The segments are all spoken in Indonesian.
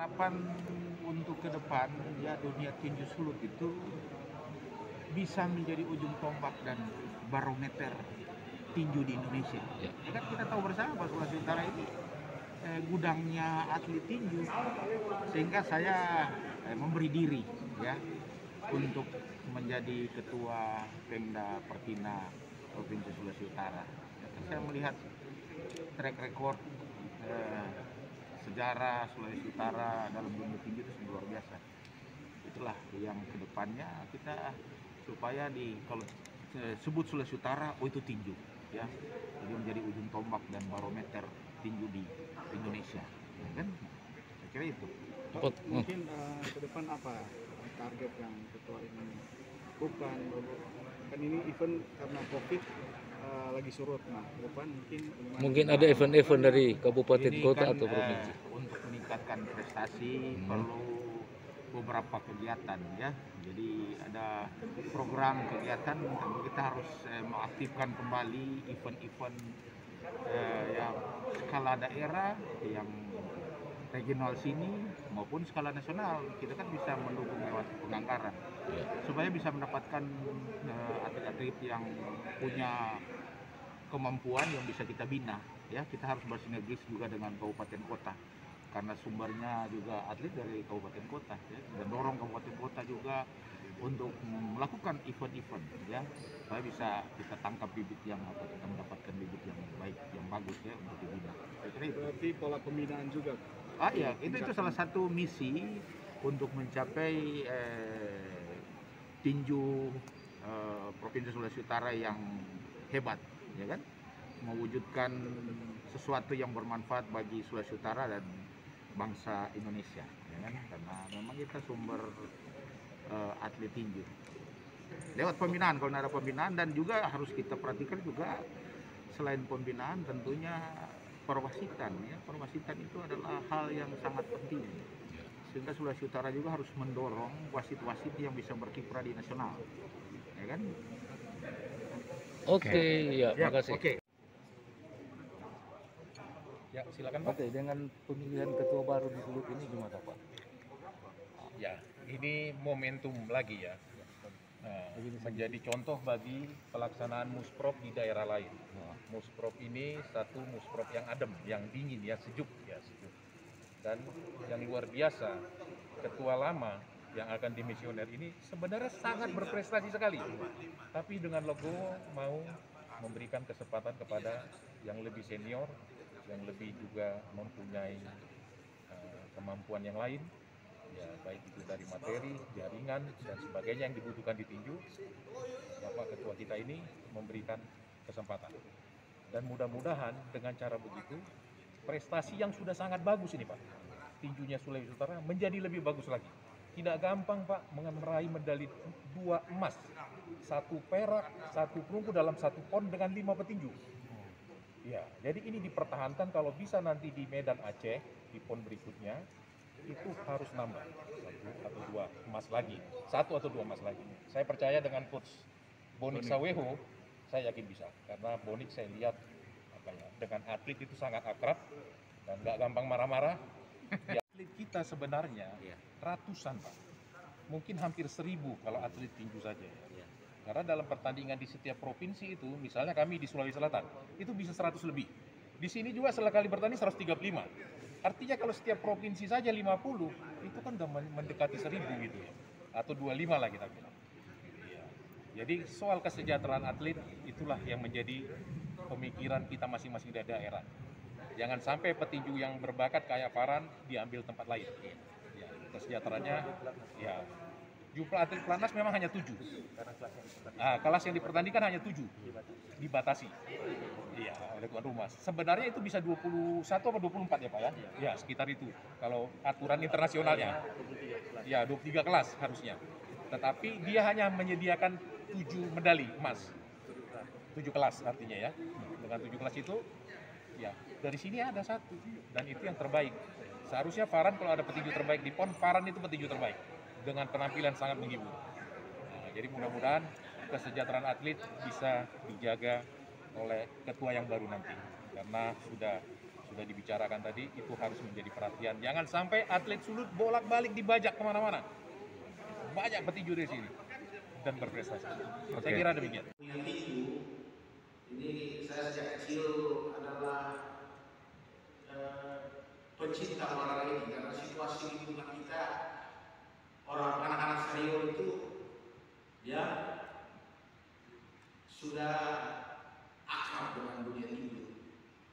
harapan untuk ke depan ya dunia tinju sulut itu bisa menjadi ujung tombak dan barometer tinju di Indonesia. Ya. Ya kan kita tahu bersama Pak Sulawesi Utara ini gudangnya atlet tinju, sehingga saya memberi diri ya untuk menjadi ketua Pemda Pertina Provinsi Sulawesi Utara. Saya melihat track record sejarah Sulawesi Utara dalam dunia tinju itu luar biasa. Itulah yang kedepannya kita supaya kalau sebut Sulawesi Utara, oh itu tinju ya, jadi menjadi ujung tombak dan barometer tinju di Indonesia, ya kan? Saya kira itu. Mungkin ke depan apa target yang ketua ini bukan kan ini event karena COVID lagi surut, nah ke depan mungkin ada event-event dari kabupaten ini kota kan, atau provinsi. untuk meningkatkan prestasi perlu beberapa kegiatan ya. Jadi ada program kegiatan, tentu kita harus mengaktifkan kembali event-event yang skala daerah, yang regional sini maupun skala nasional. Kita kan bisa mendukung lewat penganggaran supaya bisa mendapatkan atlet-atlet yang punya kemampuan yang bisa kita bina ya. Kita harus bersinergis juga dengan kabupaten kota karena sumbernya juga atlet dari kabupaten kota ya, dan dorong kabupaten kota juga untuk melakukan event-event ya, supaya bisa kita tangkap bibit yang atau kita mendapatkan bibit yang baik, yang bagus ya untuk dibina. Berarti pola pembinaan juga. Ya itu salah satu misi untuk mencapai tinju Provinsi Sulawesi Utara yang hebat ya kan, mewujudkan sesuatu yang bermanfaat bagi Sulawesi Utara dan bangsa Indonesia ya kan, karena memang kita sumber atlet tinju lewat pembinaan. Kalau ada pembinaan, dan juga harus kita perhatikan juga selain pembinaan tentunya perwasitan ya. Perwasitan itu adalah hal yang sangat penting, sehingga Sulawesi Utara juga harus mendorong wasit-wasit yang bisa berkiprah di nasional ya kan. Oke, ya, makasih. Oke. Ya, silakan Pak. Oke, dengan pemilihan ketua baru di Sulut ini gimana Pak? Ya, ini momentum lagi ya. Menjadi contoh bagi pelaksanaan Musprov di daerah lain. Musprov ini satu Musprov yang adem, yang dingin ya, sejuk. Dan yang luar biasa, ketua lama yang akan dimisioner ini sebenarnya sangat berprestasi sekali. Tapi dengan logo mau memberikan kesempatan kepada yang lebih senior, yang lebih juga mempunyai kemampuan yang lain, ya baik itu dari materi, jaringan dan sebagainya yang dibutuhkan di tinju. Bapak ketua kita ini memberikan kesempatan, dan mudah-mudahan dengan cara begitu prestasi yang sudah sangat bagus ini Pak, tinjunya Sulawesi Utara menjadi lebih bagus lagi. Tidak gampang Pak meraih medali 2 emas, 1 perak, 1 perunggu dalam 1 pon dengan 5 petinju. Ya, jadi ini dipertahankan. Kalau bisa nanti di Medan Aceh di pon berikutnya itu harus nambah 1 atau 2 emas lagi, 1 atau 2 emas lagi. Saya percaya dengan coach Bonik Saweho, saya yakin bisa, karena Bonik saya lihat dengan atlet itu sangat akrab dan nggak gampang marah-marah. Ya, atlet kita sebenarnya ratusan Pak, mungkin hampir 1000 kalau atlet tinju saja ya. Karena dalam pertandingan di setiap provinsi itu, misalnya kami di Sulawesi Selatan, itu bisa 100 lebih. Di sini juga sekali bertanding 135. Artinya kalau setiap provinsi saja 50, itu kan udah mendekati 1000 gitu ya. Atau 25 lah kita bilang. Ya. Jadi soal kesejahteraan atlet, itulah yang menjadi pemikiran kita masing-masing dari daerah. Jangan sampai petinju yang berbakat kayak Farhan diambil tempat lain. Ya, kesejahteraannya, ya jumlah atlet pelatnas memang hanya 7. Kelas yang dipertandingkan hanya 7, dibatasi. Iya, oleh tuan rumah. Sebenarnya itu bisa 21 atau 24 ya Pak ya? Ya, sekitar itu. Kalau aturan internasionalnya. Ya, 23 kelas harusnya. Tetapi dia hanya menyediakan 7 medali emas. 7 kelas artinya ya. Dengan 7 kelas itu, ya dari sini ada 1. Dan itu yang terbaik. Seharusnya Farhan kalau ada petinju terbaik di PON, Farhan itu petinju terbaik. Dengan penampilan sangat menghibur. Nah, jadi mudah-mudahan kesejahteraan atlet bisa dijaga oleh ketua yang baru nanti, karena sudah sudah dibicarakan tadi, itu harus menjadi perhatian. Jangan sampai atlet sulut bolak-balik dibajak kemana-mana. Banyak petinju di sini dan berprestasi. Saya kira demikian. Punya tinju, ini saya sejak kecil adalah pencinta olahraga ini karena situasi lingkungan kita orang anak-anak senior itu ya sudah akrab dengan dunia tinju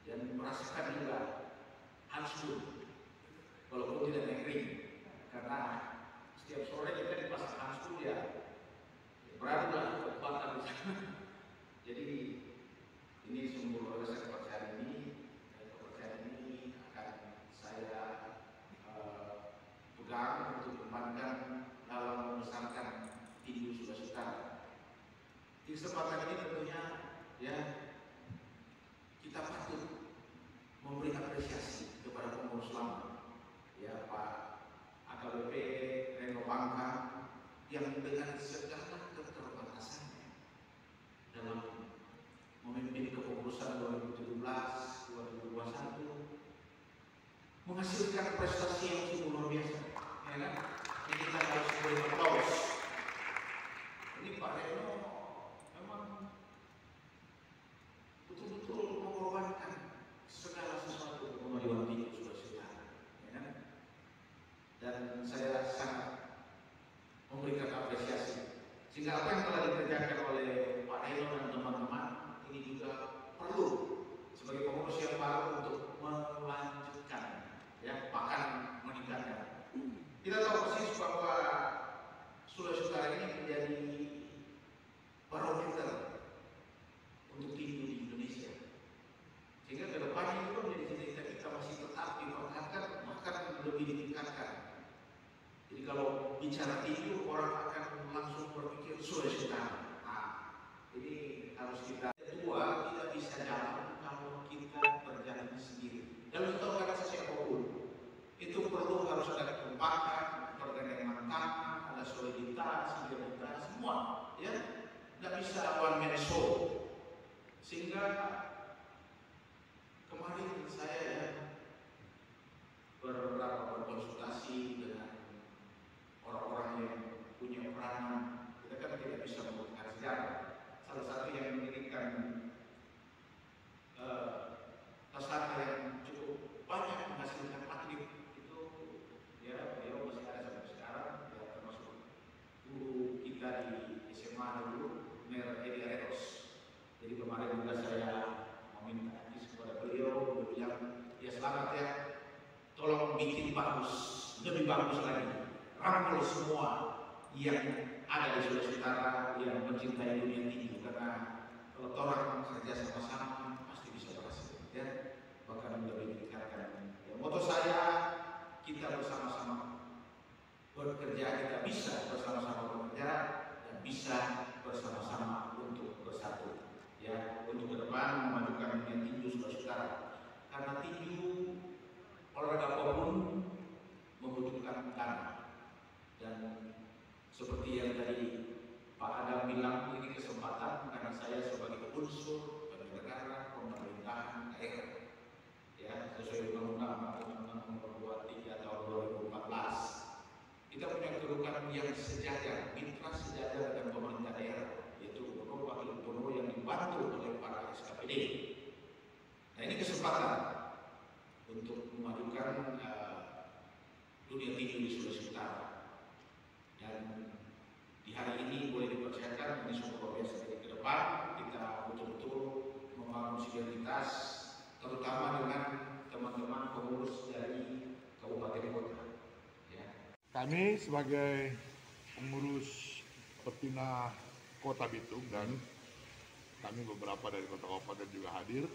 dan merasakan juga handshoot walaupun tidak naik ring karena setiap sore kita dipasang handshoot ya beratlah kekuatan di sana. Jadi ini sumber rasa kepercayaan ini akan saya pegang untuk kembangkan dalam membesarkan tinju Sulawesi. Di kesempatan ini tentunya ya kita patut memberi apresiasi kepada pengurus lama ya Pak AKBP Reno Bangka yang dengan segala keterbatasannya dalam memimpin kepengurusan 2017-2021 menghasilkan prestasi yang cukup luar biasa, ya kan? Ini kita harus beri aplaus. Ini Pak Reno memang betul-betul mengorbankan segala sesuatu kemajuan tinju Sulawesi Utara, ya kan? Dan saya sangat memberikan apresiasi sehingga apa yang telah dikerjakan oleh Pak Reno dan teman-teman ini juga perlu sebagai pengurus yang baru untuk melanjutkan ya bahkan meningkatkan. Kita tahu persis bahwa Sulawesi Utara ini menjadi barometer untuk tinju di Indonesia sehingga ke depannya juga menjadi cita-cita kita masih tetap dipertahankan bahkan lebih ditingkatkan. Jadi kalau bicara tinju orang akan langsung berpikir Sulawesi Utara. Nah, ini harus kita kedua tidak bisa jalan kalau kita berjalan sendiri. Dalam satu organisasi apapun itu perlu harus ada kekompakan, pergandengan tangan, ada soliditas, solidaritas, semua, ya. Tidak bisa one man show. Sehingga kemarin saya ya, berkonsultasi dengan orang-orang yang punya peranan. Kita kan tidak bisa membuktikan sejarah. Salah satu yang mendirikan tersangka yang cukup banyak menghasilkan atlet itu ya beliau masih ada sampai sekarang ya, termasuk guru kita di SMA dulu Mer Edi Retos. Jadi kemarin juga saya meminta kepada beliau bilang ya selamat ya, tolong bikin bagus, lebih bagus lagi, rangkul semua yang ada di Sulawesi Utara yang mencintai dunia tinju karena kalau orang kerja sama-sama pasti bisa berhasil ya, bahkan lebih meningkatkan. Ya, moto saya kita bersama-sama bekerja, kita bisa bersama-sama bekerja dan bisa bersama-sama untuk bersatu ya untuk ke depan memajukan dunia tinju Sulawesi Utara karena tinju olahraga apapun membutuhkan dana dan seperti yang tadi Pak Adam bilang ini kesempatan karena saya sebagai unsur negara pemerintahan daerah ya sesuai Undang-Undang Nomor 23 tahun 2014 kita punya kedudukan yang sejajar, mitra sejajar dengan pemerintah daerah yaitu gubernur, wakil gubernur yang dibantu oleh para SKPD. Nah ini kesempatan untuk memajukan dunia tinju di Sulawesi Utara. Dan di hari ini boleh dipercayakan ini suatu luar biasa. Jadi ke depan kita betul-betul membangun sinergitas terutama dengan teman-teman pengurus dari kabupaten kota. Ya. Kami sebagai pengurus Petina Kota Bitung dan kami beberapa dari kota kabupaten juga hadir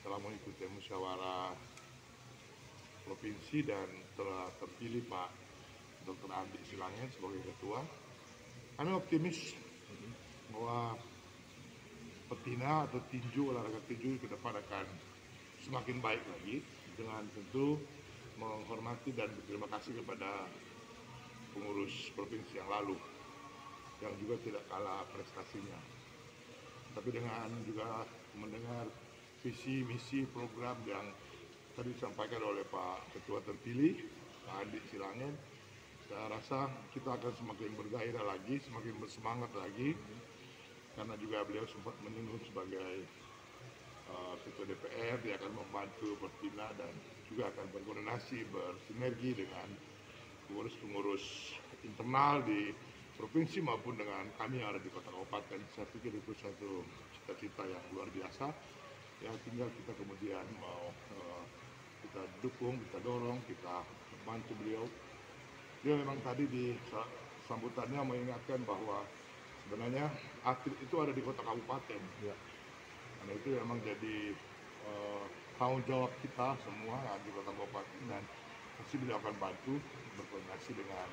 telah mengikuti musyawarah provinsi dan telah terpilih Pak Dr. Andi Silangin sebagai ketua. Kami optimis bahwa petina atau tinju, olahraga tinju ke depan akan semakin baik lagi dengan tentu menghormati dan berterima kasih kepada pengurus provinsi yang lalu yang juga tidak kalah prestasinya. Tapi dengan juga mendengar visi misi program yang tadi disampaikan oleh Pak Ketua terpilih, Pak Andi Silangin, saya rasa kita akan semakin bergairah lagi, semakin bersemangat lagi, karena juga beliau sempat menyinggung sebagai Ketua DPR, dia akan membantu Pertina dan juga akan berkoordinasi, bersinergi dengan pengurus-pengurus internal di provinsi maupun dengan kami yang ada di kota kabupaten. Saya pikir itu satu cita-cita yang luar biasa. Ya tinggal kita kemudian mau kita dukung, kita dorong, kita bantu beliau. Dia memang tadi di sambutannya mengingatkan bahwa sebenarnya atlet itu ada di kota kabupaten. Ya. Karena itu memang jadi tanggung jawab kita semua di kota kabupaten, dan pasti beliau akan bantu berkoordinasi dengan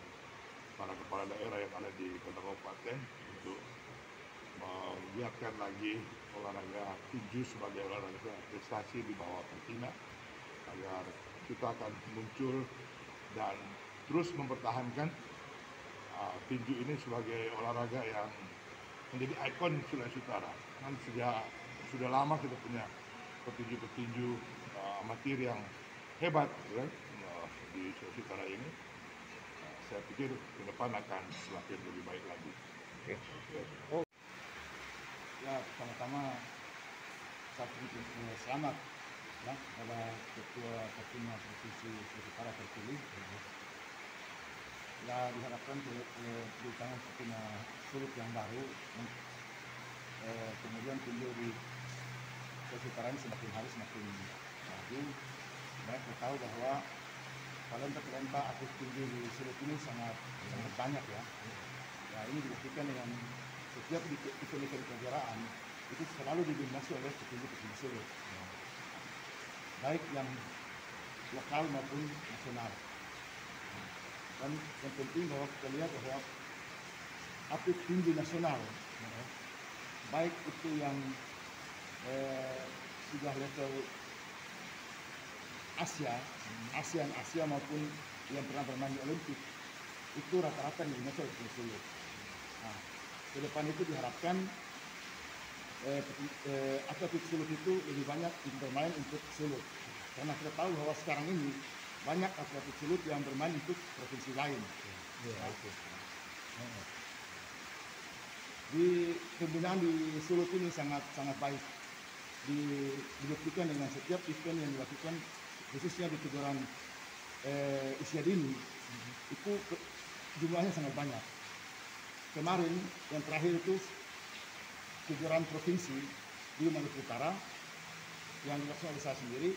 para kepala daerah yang ada di kota kabupaten untuk menggiatkan lagi olahraga tinju sebagai olahraga prestasi di bawah Pertina, agar kita akan muncul dan terus mempertahankan tinju ini sebagai olahraga yang menjadi ikon Sulawesi Utara. Kan sudah lama kita punya petinju-petinju amatir yang hebat ya, di Sulawesi Utara ini. Saya pikir ke depan akan semakin lebih baik lagi. Ya, pertama-tama saya ingin selamat ya kepada Ketua Pertina Provinsi Sulawesi Utara terpilih. Ya, diharapkan di tangan Pertina Sulut yang baru, kemudian tinju di Sulawesi Utara ini semakin hari semakin maju. Banyak kita tahu bahwa talenta atlet tinju di Sulut ini sangat banyak ya. Ya, ini dibuktikan dengan setiap event-event kejuaraan itu selalu didominasi oleh petinju-petinju Sulut, baik yang lokal maupun nasional. Dan yang penting bahwa kita lihat bahwa atlet tinju nasional, baik itu yang sudah level Asia maupun yang pernah bermain di Olimpik, itu rata-rata didominasi oleh petinju Sulut. Nah, ke depan itu diharapkan atlet Sulut itu lebih banyak bermain untuk Sulut, karena kita tahu bahwa sekarang ini banyak atlet Sulut yang bermain untuk provinsi lain. Di pembinaan di Sulut ini sangat baik, dibuktikan dengan setiap event yang dilakukan, khususnya di kejuaraan usia dini, itu jumlahnya sangat banyak. Kemarin yang terakhir itu kejuaraan provinsi di Maluku Utara yang dilaksanakan oleh saya sendiri,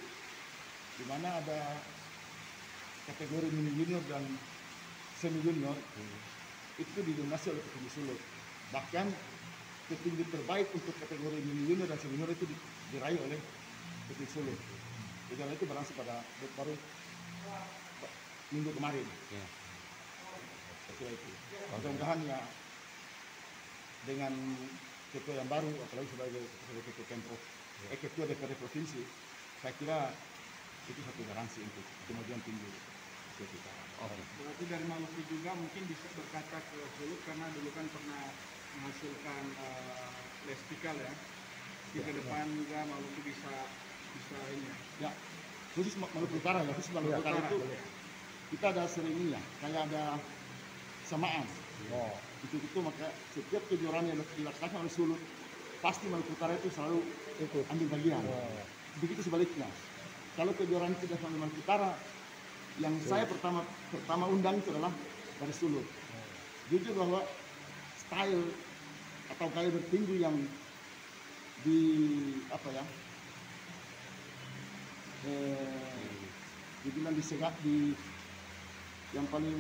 di mana ada kategori mini junior dan semi junior, itu didominasi oleh petinju Sulut. Bahkan petinju terbaik untuk kategori mini junior dan semi junior itu diraih oleh petinju Sulut. Kejuaraan itu berlangsung pada baru minggu kemarin. Itu. Mudah-mudahan ya dengan ketua yang baru, apalagi sebagai ketua Pemprov, ketua DPRD provinsi, saya kira itu satu garansi untuk kemudian tinju kita. Berarti dari Maluku juga mungkin bisa berkaca ke Sulut, karena dulu kan pernah menghasilkan lestikal ya. Di ke depan juga Maluku bisa ini ya. Khusus Maluku Utara ya, khusus Maluku Utara itu kita ada seringnya, kayak ada samaan. Itu maka setiap kejuaraan yang dilaksanakan oleh Sulut, pasti Maluku Utara itu selalu ambil bagian. Begitu sebaliknya. Kalau kejuaraan itu dari Maluku Utara, yang saya pertama undang itu adalah dari Sulut. Jujur bahwa style atau gaya bertinju yang dibilang disegak di yang paling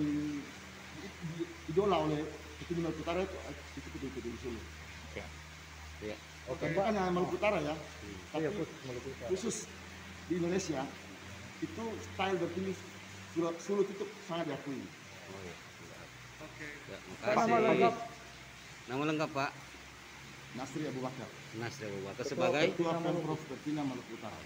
idola oleh petinju Maluku Utara itu petinju Sulut. Bukan hanya Maluku Utara ya, tapi khusus di Indonesia itu style bertinju Sulut itu sangat diakui. Nama lengkap. Nama lengkap Pak? Nasri Abu Bakar. Nasri Abu Bakar sebagai Ketua Pemprov Pertina Maluku Utara.